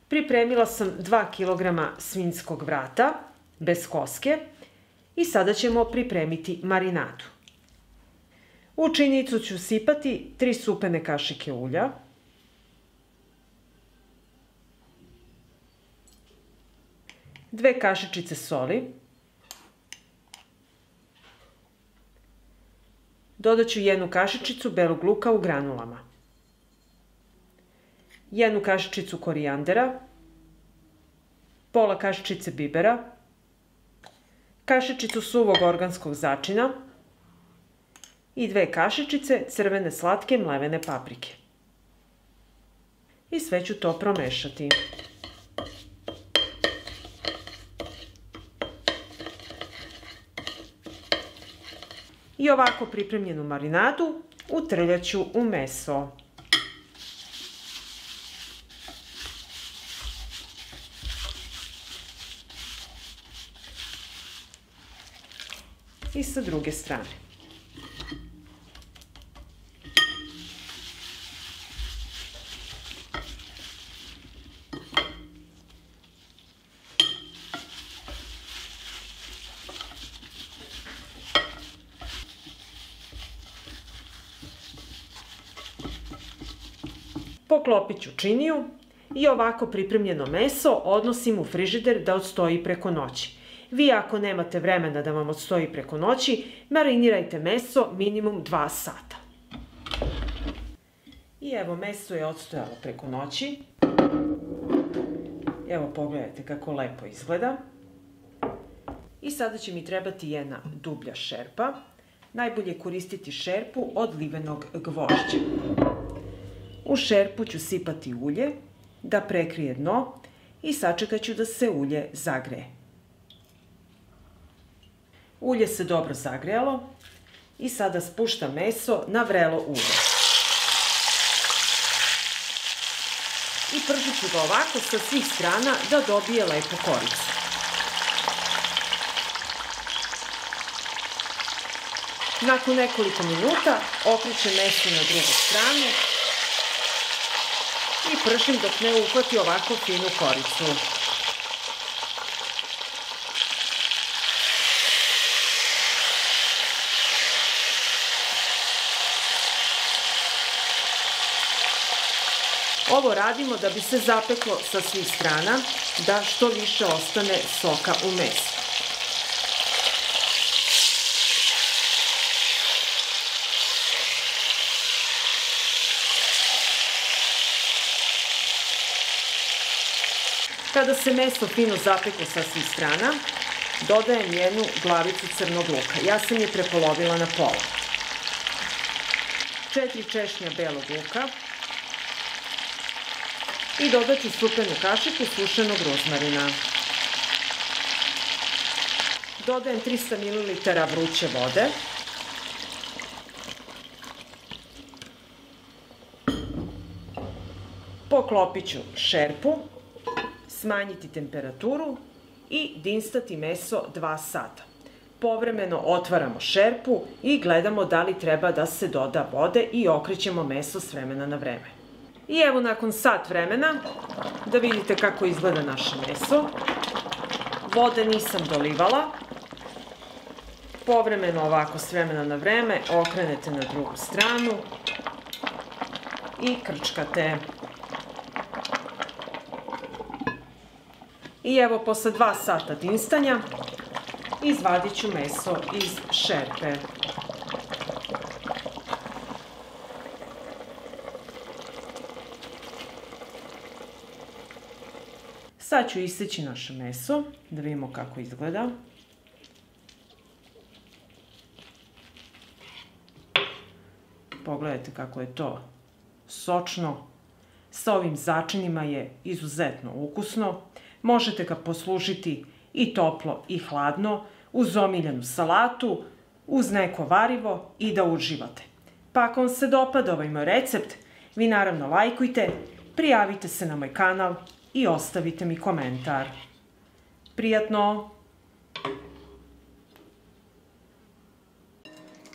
Pripremila sam 2 kg svinjskog vrata, bez koske, i sada ćemo pripremiti marinadu. U činjenicu ću sipati 3 supene kašike ulja, 2 kašičice soli, dodat ću 1 kašičicu belog luka u granulama, 1 kašičicu korijandera, pola kašičice bibera, kašičicu suvog organskog začina i 2 kašičice crvene slatke mlevene paprike. I sve ću to promešati. I ovako pripremljenu marinadu utrljat ću u meso. I sa druge strane. Poklopit ću činiju i ovako pripremljeno meso odnosim u frižider da odstoji preko noći. Vi ako nemate vremena da vam odstoji preko noći, marinirajte meso minimum 2 sata. I evo, meso je odstojalo preko noći. Evo, pogledajte kako lepo izgleda. I sada će mi trebati jedna dublja šerpa. Najbolje je koristiti šerpu od livenog gvožđa. U šerpu ću sipati ulje da prekrije dno i sačekat ću da se ulje zagreje. Ulje se dobro zagrejalo i sada spuštam meso na vrelo ulje. I pržit ću ga ovako sa svih strana da dobije lepu koricu. Nakon nekoliko minuta okrećem meso na drugu stranu i pržim dok ne uhvati ovako finu koricu. Ovo radimo da bi se zapeklo sa svih strana, da što više ostane soka u mesu. Kada se meso fino zapeklo sa svih strana, dodajem 1 glavicu crnog luka. Ja sam je prepolovila na pola. 4 češnja belog luka i dodat ću supenu kašiku sušenog rozmarina. Dodajem 300 ml vruće vode. Poklopit ću šerpu, smanjiti temperaturu i dinstati meso 2 sata. Povremeno otvaramo šerpu i gledamo da li treba da se doda vode i okrećemo meso s vremena na vreme. I evo, nakon sat vremena, da vidite kako izgleda naše meso. Vode nisam dolivala. Povremeno ovako s vremena na vreme okrenete na drugu stranu i krčkate. I evo, posle 2 sata dinstanja, izvadit ću meso iz šerpe. Sad ću iseći naše meso, da vidimo kako izgleda. Pogledajte kako je to sočno. Sa ovim začinima je izuzetno ukusno. Možete ga poslužiti i toplo i hladno, uz omiljenu salatu, uz neko varivo i da uživate. Pa ako vam se dopada ovaj moj recept, vi naravno lajkujte, prijavite se na moj kanal i ostavite mi komentar. Prijatno!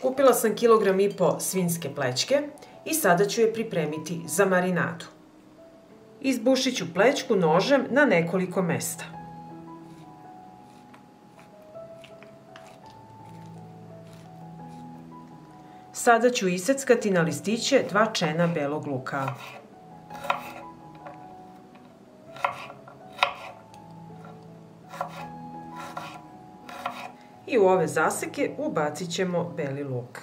Kupila sam 1,5 kg svinjske plećke i sada ću je pripremiti za marinadu. Izbušit ću plećku nožem na nekoliko mesta. Sada ću iseckati na listiće 2 čena belog luka. I u ove zaseke ubacit ćemo beli luk.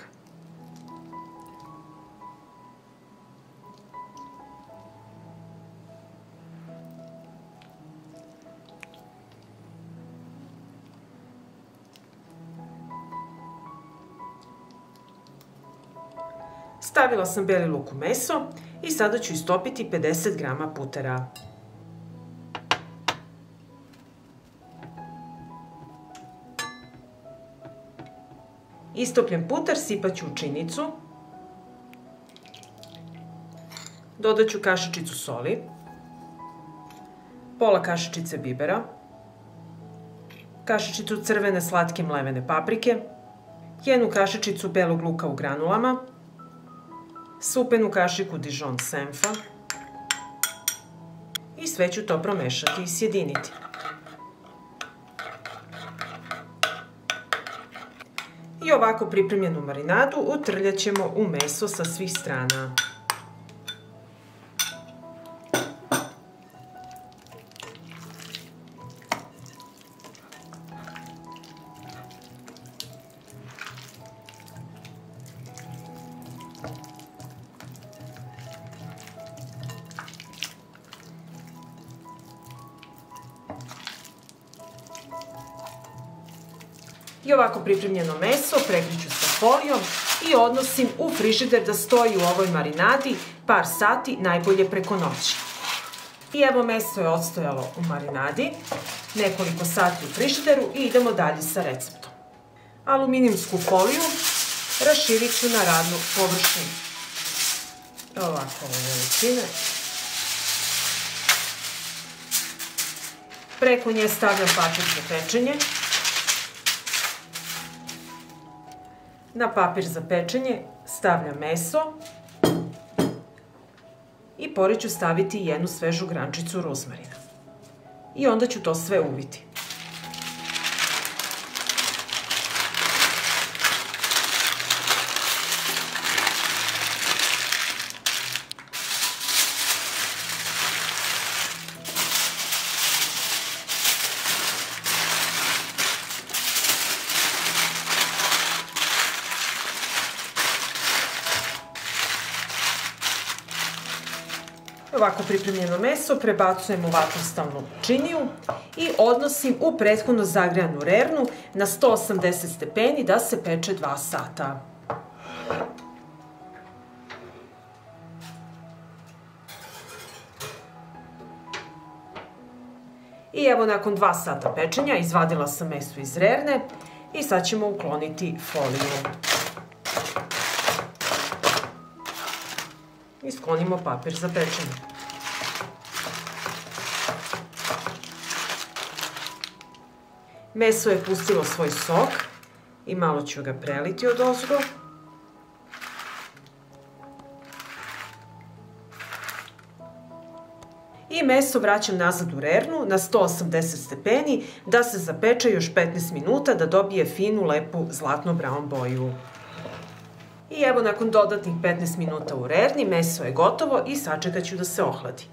Stavila sam beli luk u meso i sada ću istopiti 50 grama putera. Istopljen puter sipat ću u činicu. Dodat ću kašičicu soli, pola kašičice bibera, kašičicu crvene slatke mlevene paprike, 1 kašičicu belog luka u granulama, supenu kašiku Dijon senfa i sve ću to promešati i sjediniti. I ovako pripremljenu marinadu utrljat ćemo u meso sa svih strana. I ovako pripremljeno meso prekriću sa folijom i odnosim u frižider da stoji u ovoj marinadi par sati, najbolje preko noći. I evo, meso je odstojalo u marinadi nekoliko sati u frižideru i idemo dalje sa receptom. Aluminijumsku foliju raširit ću na radnu površinu. Ovako ove veličine. Preko nje stavljam papir za pečenje. Na papir za pečenje stavljam meso i pored ću staviti 1 svežu grančicu ruzmarina. I onda ću to sve uviti. Ovako pripremljeno meso prebacujem u vatrostavnu činiju i odnosim u prethodno zagrejanu rernu na 180 stepeni da se peče 2 sata. I evo, nakon 2 sata pečenja izvadila sam meso iz rerne i sad ćemo ukloniti foliju. I sklonimo papir za pečenje. Meso je pustilo svoj sok i malo ću ga preliti odozgo. I meso vraćam nazad u rernu na 180 stepeni da se zapeče još 15 minuta da dobije finu, lepu zlatno-braun boju. I evo, nakon dodatnih 15 minuta u rerni, meso je gotovo i sačekat ću da se ohladi.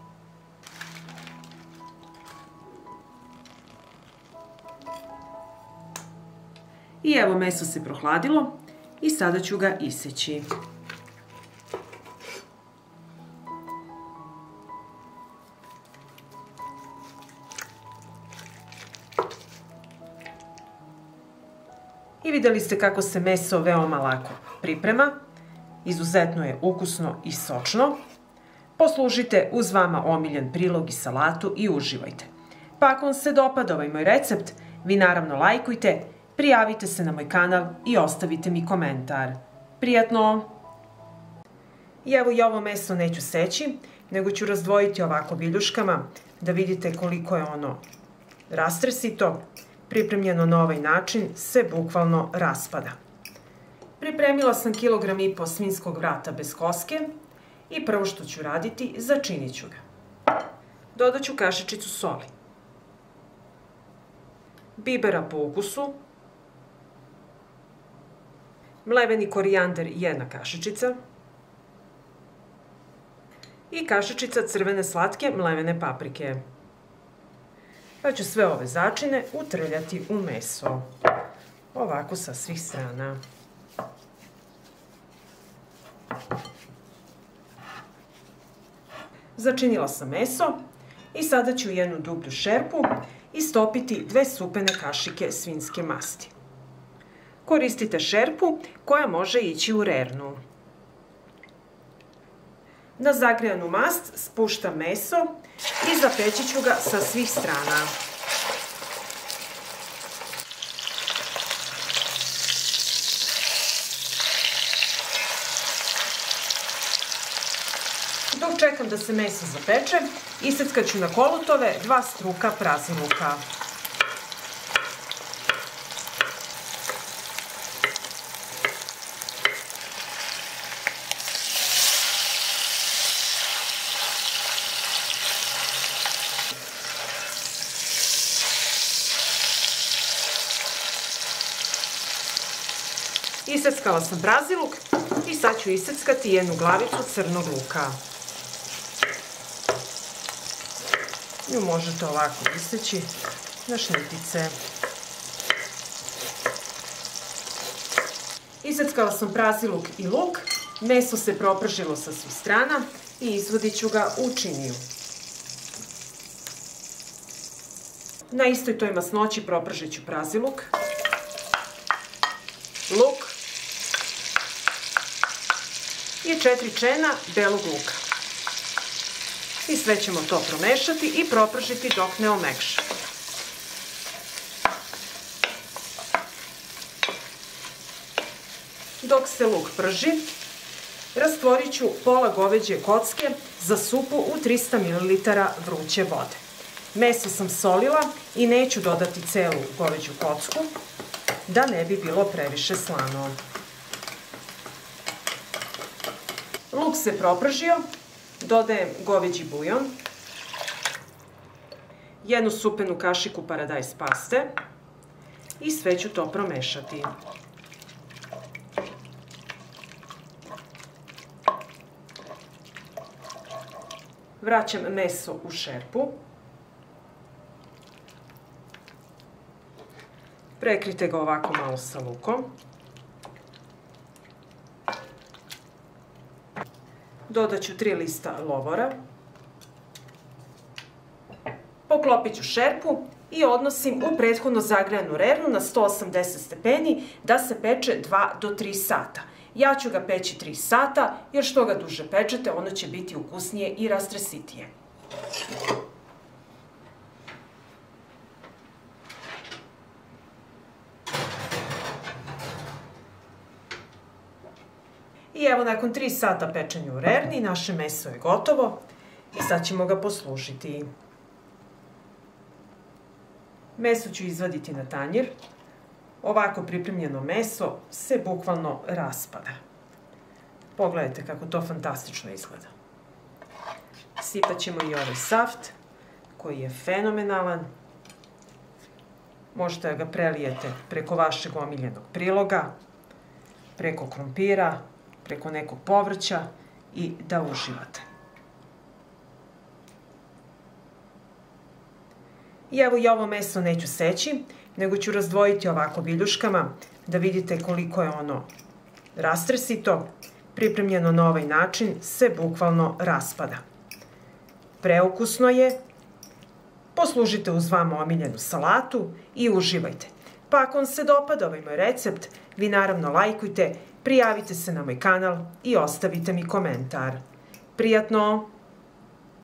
I evo, meso se prohladilo i sada ću ga iseći. I vidjeli ste kako se meso veoma lako priprema. Izuzetno je ukusno i sočno. Poslužite uz vama omiljen prilog i salatu i uživajte. Pa ako vam se dopada ovaj moj recept, vi naravno lajkujte, prijavite se na moj kanal i ostavite mi komentar. Prijatno! I evo, i ovo meso neću seći, nego ću razdvojiti ovako viljuškama da vidite koliko je ono rastresito. Pripremljeno na ovaj način se bukvalno raspada. Pripremila sam 1,5 kg svinjskog vrata bez koske i prvo što ću raditi, začinit ću ga. Dodat ću kašičicu soli, bibera po ukusu, mleveni korijander 1 kašičica i kašičica crvene slatke mlevene paprike. Pa ću sve ove začine utrljati u meso, ovako sa svih strana. Začinila sam meso i sada ću u jednu dublju šerpu istopiti 2 supene kašike svinjske masti. Koristite šerpu koja može ići u rernu. Na zagrejanu mast spuštam meso i zapeći ću ga sa svih strana. Dok čekam da se meso zapeče, iseckat ću na kolutove 2 struka praziluka. Iseckala sam braziluk i sad ću iseckati jednu glavicu crnog luka. Nju možete ovako iseći na šnitice. Iseckala sam braziluk i luk, meso se propržilo sa svih strana i izvadit ću ga u činiju. Na istoj toj masnoći propržit ću braziluk, luk i 4 čena belog luka. I sve ćemo to promešati i propržiti dok ne omekša. Dok se luk prži, rastvorit ću pola goveđe kocke za supu u 300 ml vruće vode. Meso sam solila i neću dodati celu goveđu kocku, da ne bi bilo previše slano. Luk se propržio, dodajem goveđi bujon, 1 supenu kašiku paradajz paste i sve ću to promešati. Vraćam meso u šerpu. Prekrite ga ovako malo sa lukom. Dodat ću 3 lista lovora. Poklopit ću šerpu i odnosim u prethodno zagrejanu rernu na 180 stepeni da se peče 2 do 3 sata. Ja ću ga peći 3 sata, jer što ga duže pečete, ono će biti ukusnije i rastresitije. I evo, nakon 3 sata pečenja u rerni, naše meso je gotovo i sad ćemo ga poslužiti. Meso ću izvaditi na tanjir. Ovako pripremljeno meso se bukvalno raspada. Pogledajte kako to fantastično izgleda. Sipat ćemo i ovaj saft koji je fenomenalan. Možete da ga prelijete preko vašeg omiljenog priloga, preko krompira, preko nekog povrća i da uživate. I evo, i ovo meso neću seći, nego ću razdvojiti ovako viljuškama da vidite koliko je ono rastresito. Pripremljeno na ovaj način se bukvalno raspada. Preukusno je. Poslužite uz vama omiljenu salatu i uživajte. Pa ako vam se dopada ovaj moj recept, vi naravno lajkujte, prijavite se na moj kanal i ostavite mi komentar. Prijatno!